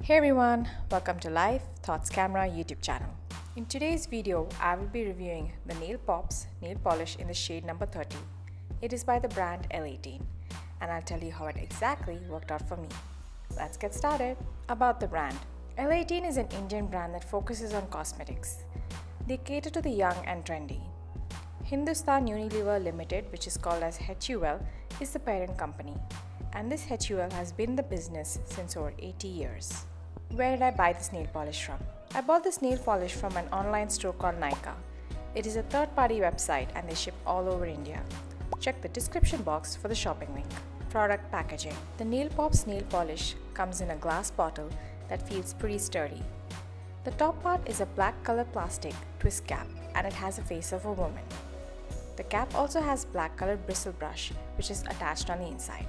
Hey everyone, welcome to LifeThoughtsCamera YouTube channel. In today's video, I will be reviewing the Nail Pops nail polish in the shade number 30. It is by the brand Elle, and I'll tell you how it exactly worked out for me. Let's get started. About the brand. Elle is an Indian brand that focuses on cosmetics. They cater to the young and trendy. Hindustan Unilever Limited, which is called as HUL, is the parent company, and this HUL has been in the business since over 80 years. Where did I buy this nail polish from? I bought this nail polish from an online store called Nykaa. It is a third-party website and they ship all over India. Check the description box for the shopping link. Product packaging. The Nail Pops nail polish comes in a glass bottle that feels pretty sturdy. The top part is a black color plastic twist cap and it has a face of a woman. The cap also has black colored bristle brush which is attached on the inside.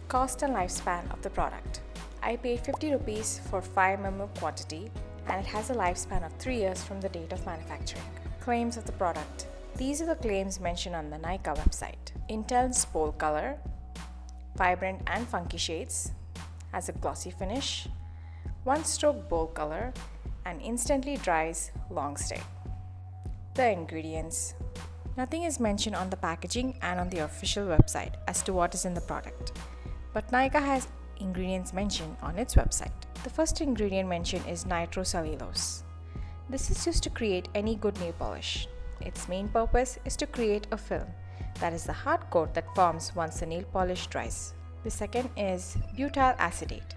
Cost and lifespan of the product. I paid 50 rupees for 5 ml quantity and it has a lifespan of 3 years from the date of manufacturing. Claims of the product. These are the claims mentioned on the Nykaa website. Intense bold color, vibrant and funky shades, has a glossy finish, one stroke bold color, and instantly dries, long stay. The ingredients. Nothing is mentioned on the packaging and on the official website as to what is in the product. But Nykaa has ingredients mentioned on its website. The first ingredient mentioned is nitrocellulose. This is used to create any good nail polish. Its main purpose is to create a film, that is the hard coat that forms once the nail polish dries. The second is butyl acetate.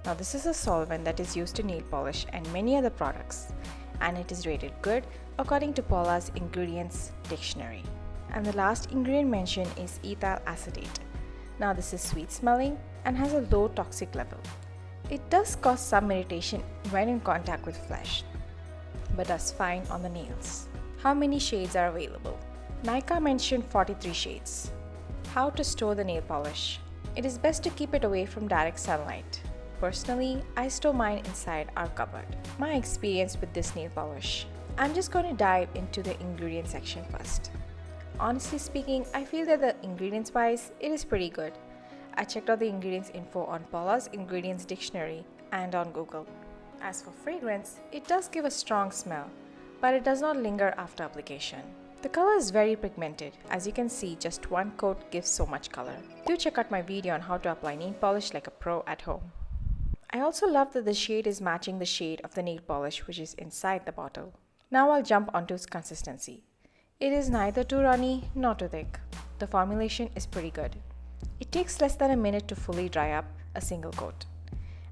Now this is a solvent that is used in nail polish and many other products, and it is rated good according to Paula's Ingredients Dictionary. And the last ingredient mentioned is ethyl acetate. Now this is sweet smelling and has a low toxic level. It does cause some irritation when in contact with flesh, but does fine on the nails. How many shades are available? Nykaa mentioned 43 shades. How to store the nail polish? It is best to keep it away from direct sunlight. Personally, I store mine inside our cupboard. My experience with this nail polish. I'm just going to dive into the ingredient section first. Honestly speaking, I feel that the ingredients wise, it is pretty good. I checked out the ingredients info on Paula's Ingredients Dictionary and on Google. As for fragrance, it does give a strong smell, but it does not linger after application. The color is very pigmented. As you can see, just one coat gives so much color. Do check out my video on how to apply nail polish like a pro at home. I also love that the shade is matching the shade of the nail polish which is inside the bottle. Now I'll jump onto its consistency. It is neither too runny nor too thick. The formulation is pretty good. It takes less than a minute to fully dry up a single coat.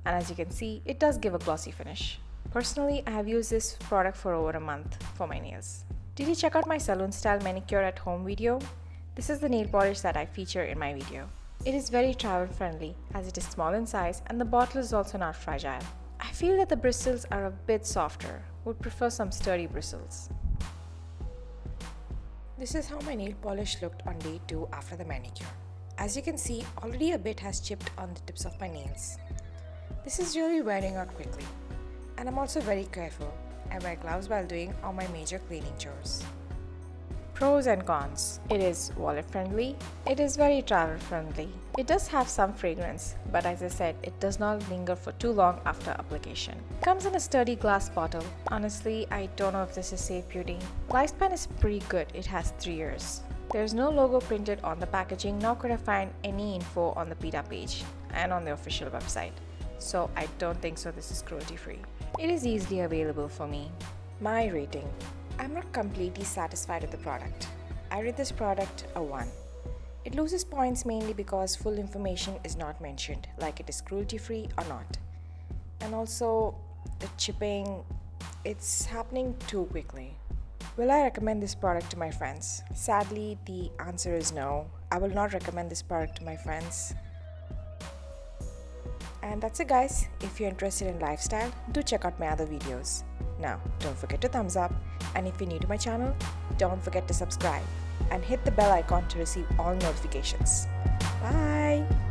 And as you can see, it does give a glossy finish. Personally, I have used this product for over a month for my nails. Did you check out my salon style manicure at home video? This is the nail polish that I feature in my video. It is very travel friendly as it is small in size and the bottle is also not fragile. I feel that the bristles are a bit softer. Would prefer some sturdy bristles. This is how my nail polish looked on day 2 after the manicure. As you can see, already a bit has chipped on the tips of my nails. This is really wearing out quickly. And I'm also very careful. I wear gloves while doing all my major cleaning chores. Pros and cons. It is wallet friendly. It is very travel friendly. It does have some fragrance, but as I said, it does not linger for too long after application. It comes in a sturdy glass bottle. Honestly, I don't know if this is safe beauty. Lifespan is pretty good. It has 3 years. There is no logo printed on the packaging, nor could I find any info on the PETA page and on the official website. So I don't think so this is cruelty free. It is easily available for me. My rating. I'm not completely satisfied with the product. I rate this product a 1. It loses points mainly because full information is not mentioned, like it is cruelty free or not. And also, the chipping, it's happening too quickly. Will I recommend this product to my friends? Sadly, the answer is no. I will not recommend this product to my friends. And that's it guys. If you're interested in lifestyle, do check out my other videos. Now, don't forget to thumbs up, and if you're new to my channel, don't forget to subscribe and hit the bell icon to receive all notifications. Bye!